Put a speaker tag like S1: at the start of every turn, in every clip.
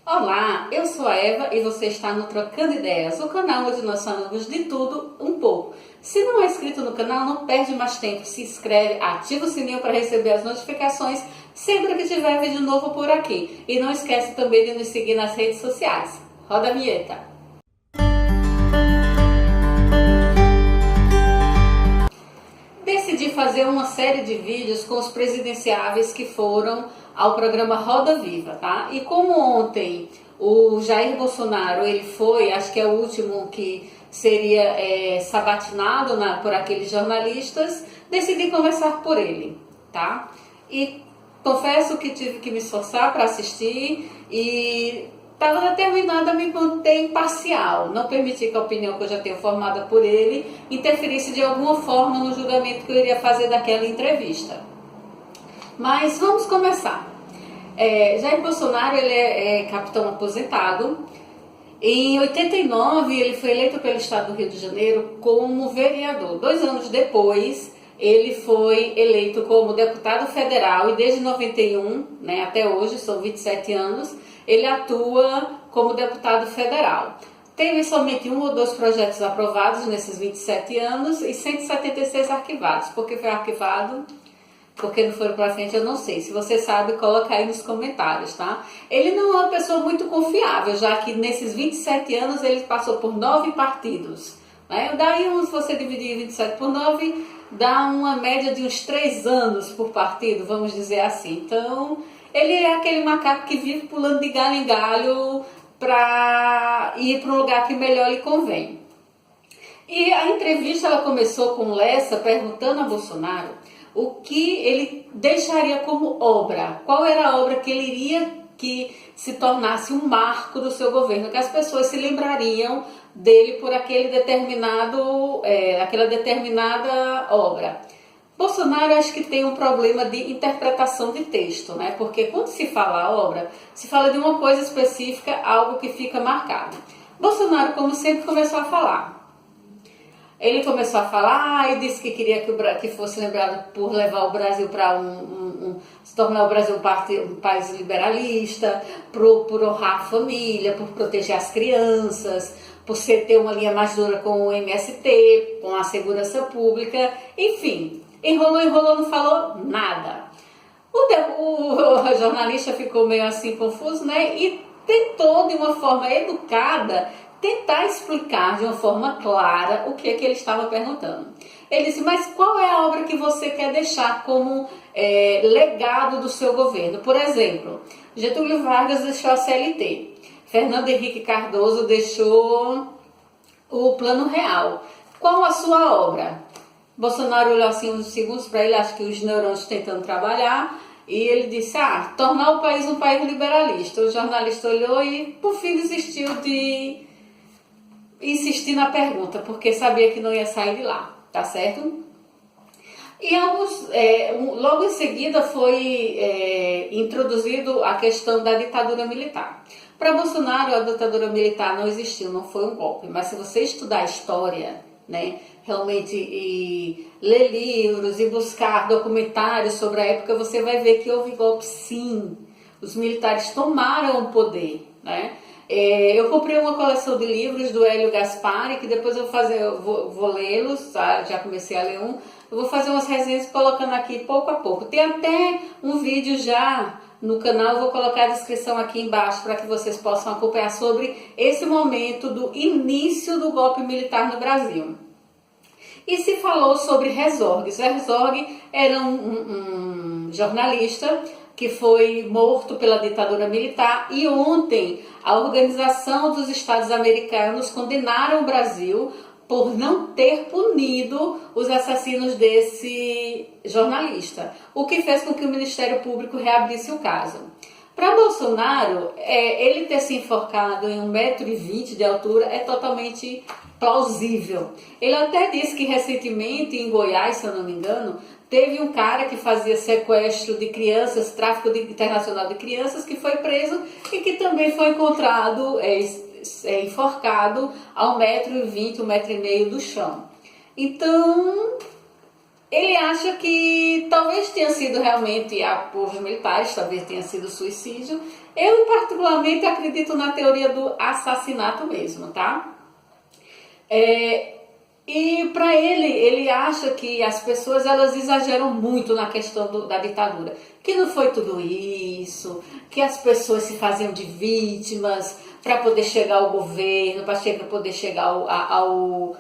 S1: Olá, eu sou a Eva e você está no Trocando Ideias, o canal onde nós falamos de tudo um pouco. Se não é inscrito no canal, não perde mais tempo, se inscreve, ativa o sininho para receber as notificações sempre que tiver vídeo novo por aqui. E não esquece também de nos seguir nas redes sociais. Roda a vinheta! Decidi fazer uma série de vídeos com os presidenciáveis que foram ao programa Roda Viva, tá? E como ontem o Jair Bolsonaro, ele foi, acho que é o último que seria sabatinado por aqueles jornalistas, decidi conversar por ele, tá? E confesso que tive que me esforçar para assistir e estava determinada a me manter imparcial, não permitir que a opinião que eu já tenho formada por ele interferisse de alguma forma no julgamento que eu iria fazer daquela entrevista. Mas vamos começar. Jair Bolsonaro, ele é capitão aposentado. Em 89, ele foi eleito pelo estado do Rio de Janeiro como vereador. 2 anos depois, ele foi eleito como deputado federal e desde 91, né, até hoje, são 27 anos, ele atua como deputado federal. Teve somente 1 ou 2 projetos aprovados nesses 27 anos e 176 arquivados. Por que foi arquivado? Porque não foram para frente, eu não sei. Se você sabe, coloca aí nos comentários, tá? Ele não é uma pessoa muito confiável, já que nesses 27 anos ele passou por 9 partidos. Né? Daí, se você dividir 27 por 9, dá uma média de uns 3 anos por partido, vamos dizer assim. Então, ele é aquele macaco que vive pulando de galho em galho para ir para um lugar que melhor lhe convém. E a entrevista ela começou com Lessa perguntando a Bolsonaro o que ele deixaria como obra, qual era a obra que ele iria que se tornasse um marco do seu governo, que as pessoas se lembrariam dele por aquela determinada obra. Bolsonaro acho que tem um problema de interpretação de texto, né? Porque quando se fala obra, se fala de uma coisa específica, algo que fica marcado. Bolsonaro, como sempre, começou a falar. Ele começou a falar e disse que queria que fosse lembrado por levar o Brasil para se tornar o Brasil um país liberalista, por honrar a família, por proteger as crianças, por ter uma linha mais dura com o MST, com a segurança pública, enfim. Enrolou, não falou nada. O jornalista ficou meio assim confuso, né? E tentou, de uma forma educada, tentar explicar de uma forma clara o que é que ele estava perguntando. Ele disse, mas qual é a obra que você quer deixar como legado do seu governo? Por exemplo, Getúlio Vargas deixou a CLT, Fernando Henrique Cardoso deixou o Plano Real. Qual a sua obra? Bolsonaro olhou assim uns segundos para ele, acho que os neurônios tentando trabalhar, e ele disse, tornar o país um país liberalista. O jornalista olhou e, por fim, desistiu de insistir na pergunta, porque sabia que não ia sair de lá, tá certo? E logo em seguida foi introduzido a questão da ditadura militar. Para Bolsonaro, a ditadura militar não existiu, não foi um golpe, mas se você estudar a história, né, realmente e ler livros e buscar documentários sobre a época, você vai ver que houve golpe sim. Os militares tomaram o poder, né? Eu comprei uma coleção de livros do Hélio Gaspari, que depois eu vou lê-los, tá? Já comecei a ler um. Eu vou fazer umas resenhas colocando aqui pouco a pouco. Tem até um vídeo já no canal, eu vou colocar a descrição aqui embaixo para que vocês possam acompanhar sobre esse momento do início do golpe militar no Brasil. E se falou sobre Herzog. Herzog era um jornalista que foi morto pela ditadura militar, e ontem a Organização dos Estados Americanos condenaram o Brasil por não ter punido os assassinos desse jornalista, o que fez com que o Ministério Público reabrisse o caso. Para Bolsonaro, ele ter se enforcado em 1,20 m de altura é totalmente plausível. Ele até disse que recentemente em Goiás, se eu não me engano, teve um cara que fazia sequestro de crianças, tráfico internacional de crianças, que foi preso e que também foi encontrado enforcado a 1,20 m, 1,5 m do chão. Então, Ele acha que talvez tenha sido realmente apoio militares, talvez tenha sido suicídio. Eu, particularmente, acredito na teoria do assassinato mesmo, tá? E para ele acha que as pessoas elas exageram muito na questão da ditadura. Que não foi tudo isso, que as pessoas se faziam de vítimas para poder chegar ao governo, para poder chegar ao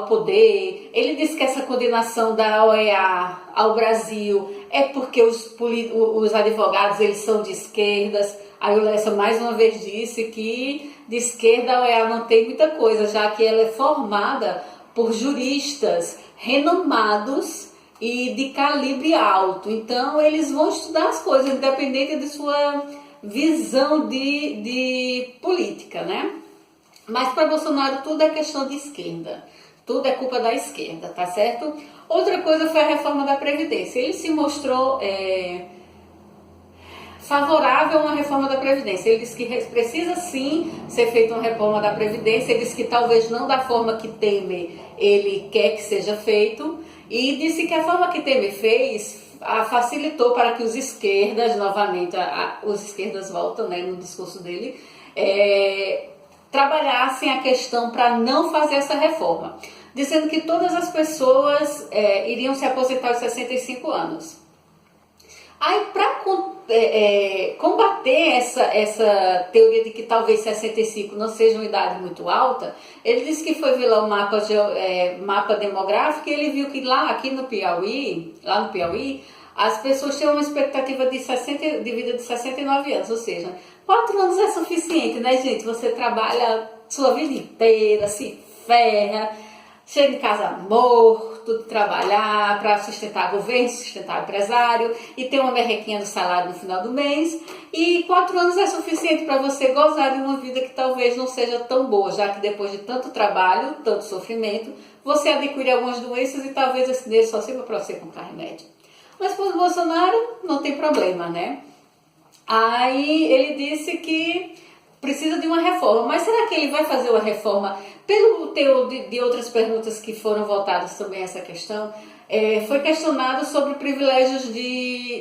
S1: poder. Ele diz que essa condenação da OEA ao Brasil é porque os advogados eles são de esquerdas. Aí o Lessa mais uma vez disse que de esquerda a OEA não tem muita coisa, já que ela é formada por juristas renomados e de calibre alto. Então eles vão estudar as coisas, independente de sua visão de política, né? Mas para Bolsonaro tudo é questão de esquerda, tudo é culpa da esquerda, tá certo? Outra coisa foi a reforma da Previdência. Ele se mostrou favorável a uma reforma da Previdência. Ele disse que precisa sim ser feita uma reforma da Previdência. Ele disse que talvez não da forma que Temer ele quer que seja feito. E disse que a forma que Temer fez facilitou para que os esquerdas, novamente, os esquerdas voltam, né, no discurso dele, trabalhassem a questão para não fazer essa reforma. Dizendo que todas as pessoas iriam se aposentar aos 65 anos. Aí, para combater essa teoria de que talvez 65 não seja uma idade muito alta, ele disse que foi ver lá o mapa demográfico e ele viu que aqui no Piauí, as pessoas têm uma expectativa de vida de 69 anos, ou seja, 4 anos é suficiente, né, gente? Você trabalha sua vida inteira, se ferra, chega em casa morto de trabalhar para sustentar governo, sustentar empresário e ter uma merrequinha do salário no final do mês. E 4 anos é suficiente para você gozar de uma vida que talvez não seja tão boa, já que depois de tanto trabalho, tanto sofrimento, você adquire algumas doenças e talvez esse dinheiro só sirva para você comprar remédio. Mas para o Bolsonaro não tem problema, né? Aí ele disse que precisa de uma reforma. Mas será que ele vai fazer uma reforma? Pelo teor de outras perguntas que foram voltadas também a essa questão, foi questionado sobre privilégios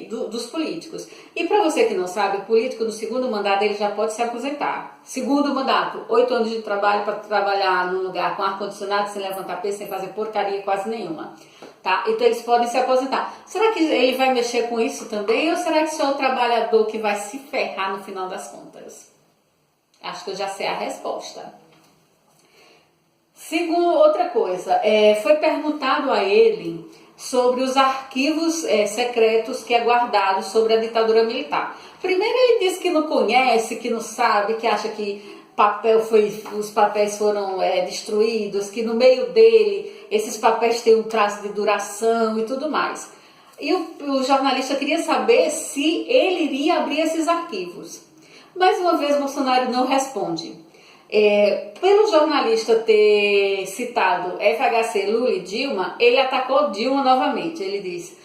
S1: dos políticos. E para você que não sabe, o político no segundo mandato ele já pode se aposentar. Segundo mandato, 8 anos de trabalho para trabalhar num lugar com ar-condicionado, sem levantar peso, sem fazer porcaria quase nenhuma. Tá? Então eles podem se aposentar. Será que ele vai mexer com isso também? Ou será que só o trabalhador que vai se ferrar no final das contas? Acho que eu já sei a resposta. Segundo, outra coisa, foi perguntado a ele sobre os arquivos secretos que é guardado sobre a ditadura militar. Primeiro ele disse que não conhece, que não sabe, que acha que os papéis foram destruídos, que no meio dele esses papéis têm um traço de duração e tudo mais. E o jornalista queria saber se ele iria abrir esses arquivos. Mais uma vez, Bolsonaro não responde. Pelo jornalista ter citado FHC, Lula e Dilma, ele atacou Dilma novamente. Ele disse: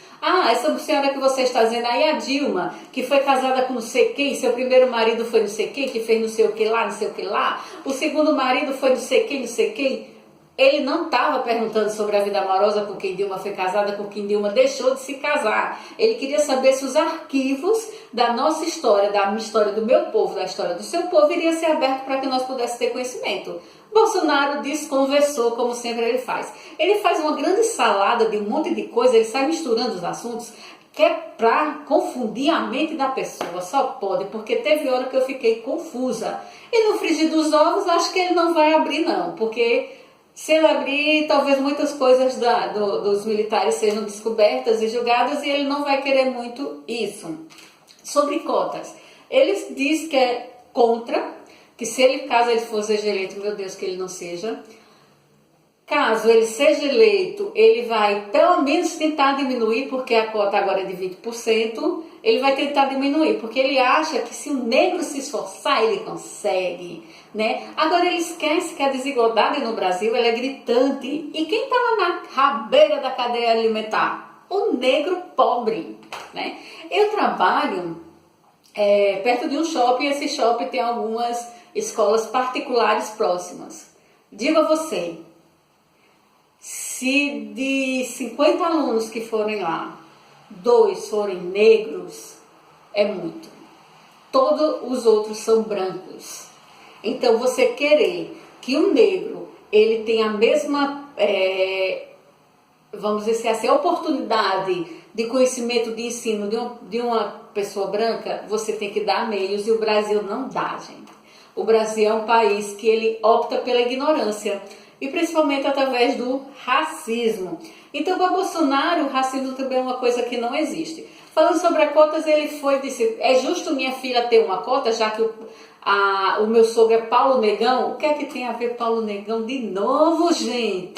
S1: essa senhora que você está dizendo aí é a Dilma, que foi casada com não sei quem, seu primeiro marido foi não sei quem, que fez não sei o que lá, não sei o que lá, o segundo marido foi não sei quem, não sei quem. Ele não estava perguntando sobre a vida amorosa com quem Dilma foi casada, com quem Dilma deixou de se casar. Ele queria saber se os arquivos da nossa história, da história do meu povo, da história do seu povo, iriam ser abertos para que nós pudéssemos ter conhecimento. Bolsonaro desconversou, como sempre ele faz. Ele faz uma grande salada de um monte de coisa, ele sai misturando os assuntos, que é para confundir a mente da pessoa, só pode, porque teve hora que eu fiquei confusa. E no frigir dos ovos, acho que ele não vai abrir não, porque se ele abrir, talvez muitas coisas dos militares sejam descobertas e julgadas e ele não vai querer muito isso. Sobre cotas, ele diz que é contra, que caso ele for seja eleito, meu Deus, que ele não seja. Caso ele seja eleito, ele vai pelo menos tentar diminuir, porque a cota agora é de 20%, ele vai tentar diminuir, porque ele acha que se o negro se esforçar, ele consegue, né? Agora ele esquece que a desigualdade no Brasil ela é gritante. E quem está lá na rabeira da cadeia alimentar? O negro pobre, né? Eu trabalho perto de um shopping, esse shopping tem algumas escolas particulares próximas. Digo a você, Se de 50 alunos que forem lá, 2 forem negros, é muito. Todos os outros são brancos. Então, você querer que um negro ele tenha a mesma, vamos dizer assim, a oportunidade de conhecimento, de ensino de uma pessoa branca, você tem que dar meios, e o Brasil não dá, gente. O Brasil é um país que ele opta pela ignorância, e principalmente através do racismo. Então, para Bolsonaro, o racismo também é uma coisa que não existe. Falando sobre as cotas, ele disse, é justo minha filha ter uma cota, já que o meu sogro é Paulo Negão? O que é que tem a ver Paulo Negão de novo, gente?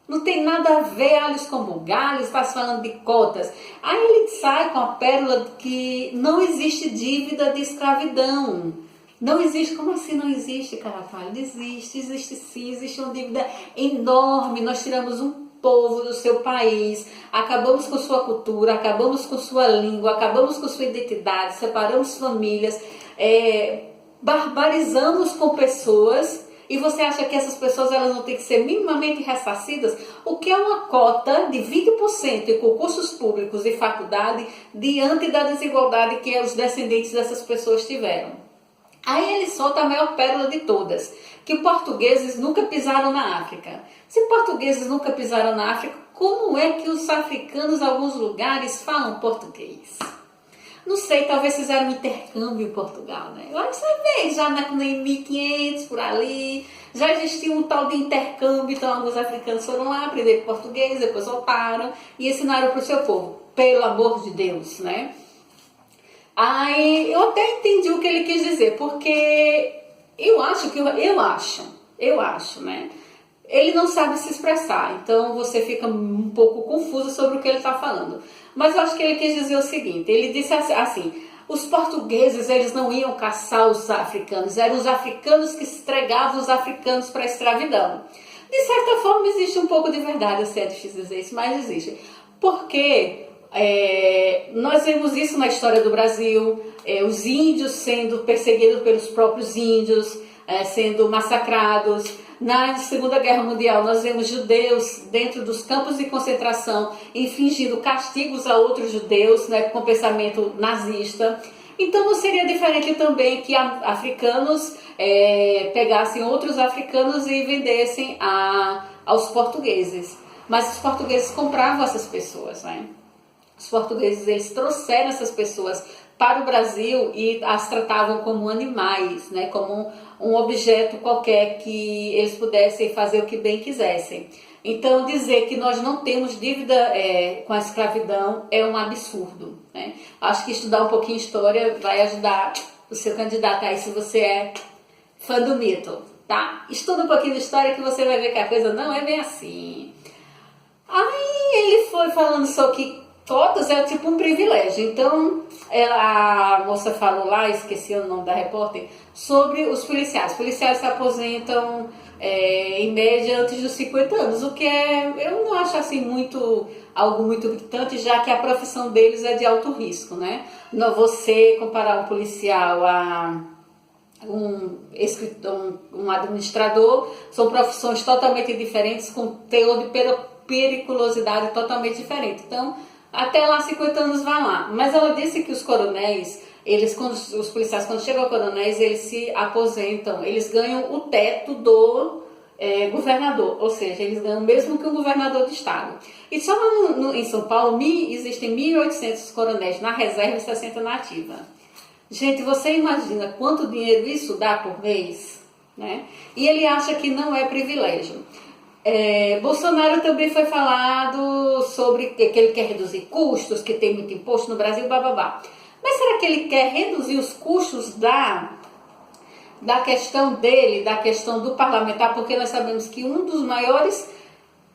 S1: Não tem nada a ver, alhos como galhos, está falando de cotas. Aí ele sai com a pérola que não existe dívida de escravidão. Não existe, como assim não existe, Carapalho? Existe sim, existe uma dívida enorme. Nós tiramos um povo do seu país, acabamos com sua cultura, acabamos com sua língua, acabamos com sua identidade, separamos famílias, barbarizamos com pessoas. E você acha que essas pessoas elas não têm que ser minimamente ressarcidas? O que é uma cota de 20% em concursos públicos e faculdade diante da desigualdade que os descendentes dessas pessoas tiveram? Aí ele solta a maior pérola de todas, que portugueses nunca pisaram na África. Se portugueses nunca pisaram na África, como é que os africanos em alguns lugares falam português? Não sei, talvez fizeram um intercâmbio em Portugal, né? Eu acho que você vê, já em 1500 por ali, já existia um tal de intercâmbio, então alguns africanos foram lá aprender português, depois voltaram e ensinaram para o seu povo, pelo amor de Deus, né? Aí eu até entendi o que ele quis dizer, porque eu acho, né? Ele não sabe se expressar, então você fica um pouco confuso sobre o que ele está falando. Mas eu acho que ele quis dizer o seguinte, ele disse assim, os portugueses eles não iam caçar os africanos, eram os africanos que entregavam os africanos para a escravidão. De certa forma existe um pouco de verdade, assim, é difícil dizer isso, mas existe. Porque nós vemos isso na história do Brasil, os índios sendo perseguidos pelos próprios índios, sendo massacrados. Na Segunda Guerra Mundial, nós vemos judeus dentro dos campos de concentração infligindo castigos a outros judeus, né, com pensamento nazista. Então não seria diferente também que africanos pegassem outros africanos e vendessem aos portugueses. Mas os portugueses compravam essas pessoas, né? Os portugueses eles trouxeram essas pessoas para o Brasil e as tratavam como animais, né? Como um objeto qualquer que eles pudessem fazer o que bem quisessem. Então, dizer que nós não temos dívida com a escravidão é um absurdo, né? Acho que estudar um pouquinho história vai ajudar o seu candidato aí, se você é fã do mito, tá? Estuda um pouquinho de história que você vai ver que a coisa não é bem assim. Aí ele foi falando só que cotas é tipo um privilégio. Então, a moça falou lá, esqueci o nome da repórter, sobre os policiais. Os policiais se aposentam em média antes dos 50 anos, o que eu não acho assim algo muito gritante, já que a profissão deles é de alto risco, né? Não você comparar um policial a um escritor, um administrador, são profissões totalmente diferentes, com teor de periculosidade totalmente diferente. Então, até lá 50 anos vai lá. Mas ela disse que os coronéis, os policiais quando chegam a coronéis, eles se aposentam, eles ganham o teto do governador, ou seja, eles ganham mesmo que um governador de estado. E só em São Paulo existem 1.800 coronéis na reserva e 60 na ativa. Gente, você imagina quanto dinheiro isso dá por mês, né? E ele acha que não é privilégio. Bolsonaro também foi falado sobre que ele quer reduzir custos, que tem muito imposto no Brasil, bababá. Mas será que ele quer reduzir os custos da questão dele, da questão do parlamentar? Porque nós sabemos que um dos maiores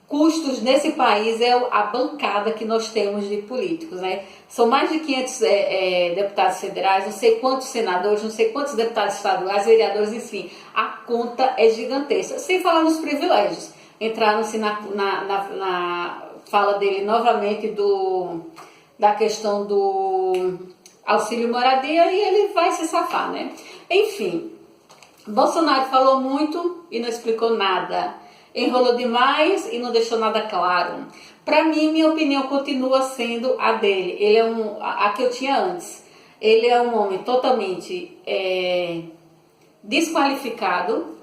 S1: custos nesse país é a bancada que nós temos de políticos, né? São mais de 500 deputados federais, não sei quantos senadores, não sei quantos deputados estaduais, vereadores, enfim. A conta é gigantesca. Sem falar nos privilégios. Entraram-se na fala dele novamente da questão do auxílio moradia e ele vai se safar, né? Enfim, Bolsonaro falou muito e não explicou nada. enrolou demais e não deixou nada claro. Para mim, minha opinião continua sendo a dele. Ele é a que eu tinha antes. Ele é um homem totalmente desqualificado.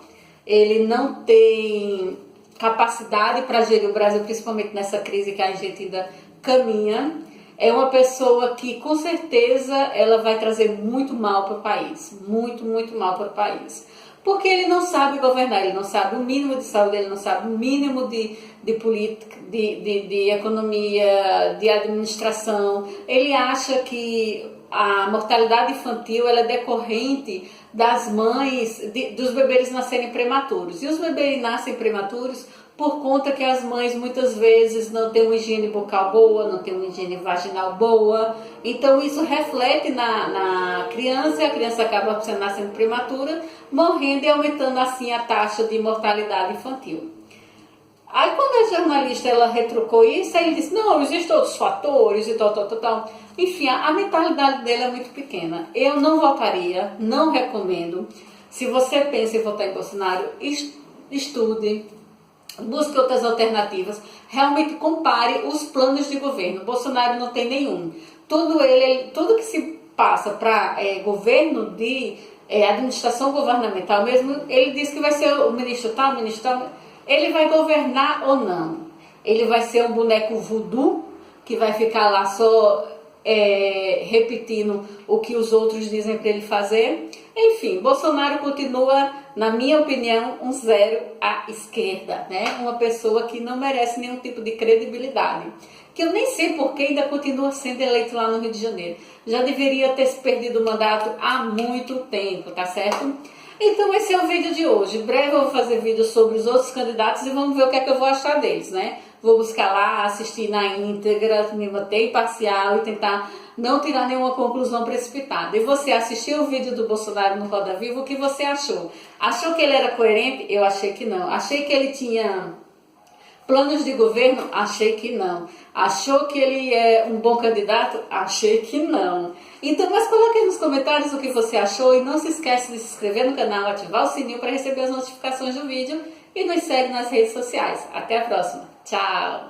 S1: Ele não tem capacidade para gerir o Brasil, principalmente nessa crise que a gente ainda caminha. É uma pessoa que, com certeza, ela vai trazer muito mal para o país. Muito, muito mal para o país. Porque ele não sabe governar, ele não sabe o mínimo de saúde, ele não sabe o mínimo de política, de economia, de administração. Ele acha que a mortalidade infantil ela é decorrente das mães, dos bebês nascerem prematuros. E os bebês nascem prematuros por conta que as mães muitas vezes não têm uma higiene bucal boa, não têm uma higiene vaginal boa. Então isso reflete na criança e a criança acaba nascendo prematura, morrendo e aumentando assim a taxa de mortalidade infantil. Aí quando a jornalista ela retrucou isso, aí ele disse, não, existem outros fatores e tal. Enfim, a mentalidade dele é muito pequena. Eu não votaria, não recomendo. Se você pensa em votar em Bolsonaro, estude, busque outras alternativas, realmente compare os planos de governo. Bolsonaro não tem nenhum. Tudo que se passa para governo de administração governamental mesmo, ele diz que vai ser o ministro tal, ele vai governar ou não? Ele vai ser um boneco voodoo que vai ficar lá só repetindo o que os outros dizem para ele fazer? Enfim, Bolsonaro continua, na minha opinião, um zero à esquerda, né? Uma pessoa que não merece nenhum tipo de credibilidade. Que eu nem sei por que ainda continua sendo eleito lá no Rio de Janeiro. Já deveria ter se perdido o mandato há muito tempo, tá certo? Então esse é o vídeo de hoje. Em breve eu vou fazer vídeo sobre os outros candidatos e vamos ver o que é que eu vou achar deles, né? Vou buscar lá, assistir na íntegra, me manter imparcial e tentar não tirar nenhuma conclusão precipitada. E você assistiu o vídeo do Bolsonaro no Roda Viva, o que você achou? Achou que ele era coerente? Eu achei que não. Achei que ele tinha planos de governo? Achei que não. Achou que ele é um bom candidato? Achei que não. Então, mas coloque aí nos comentários o que você achou e não se esqueça de se inscrever no canal, ativar o sininho para receber as notificações do vídeo e nos segue nas redes sociais. Até a próxima. Tchau!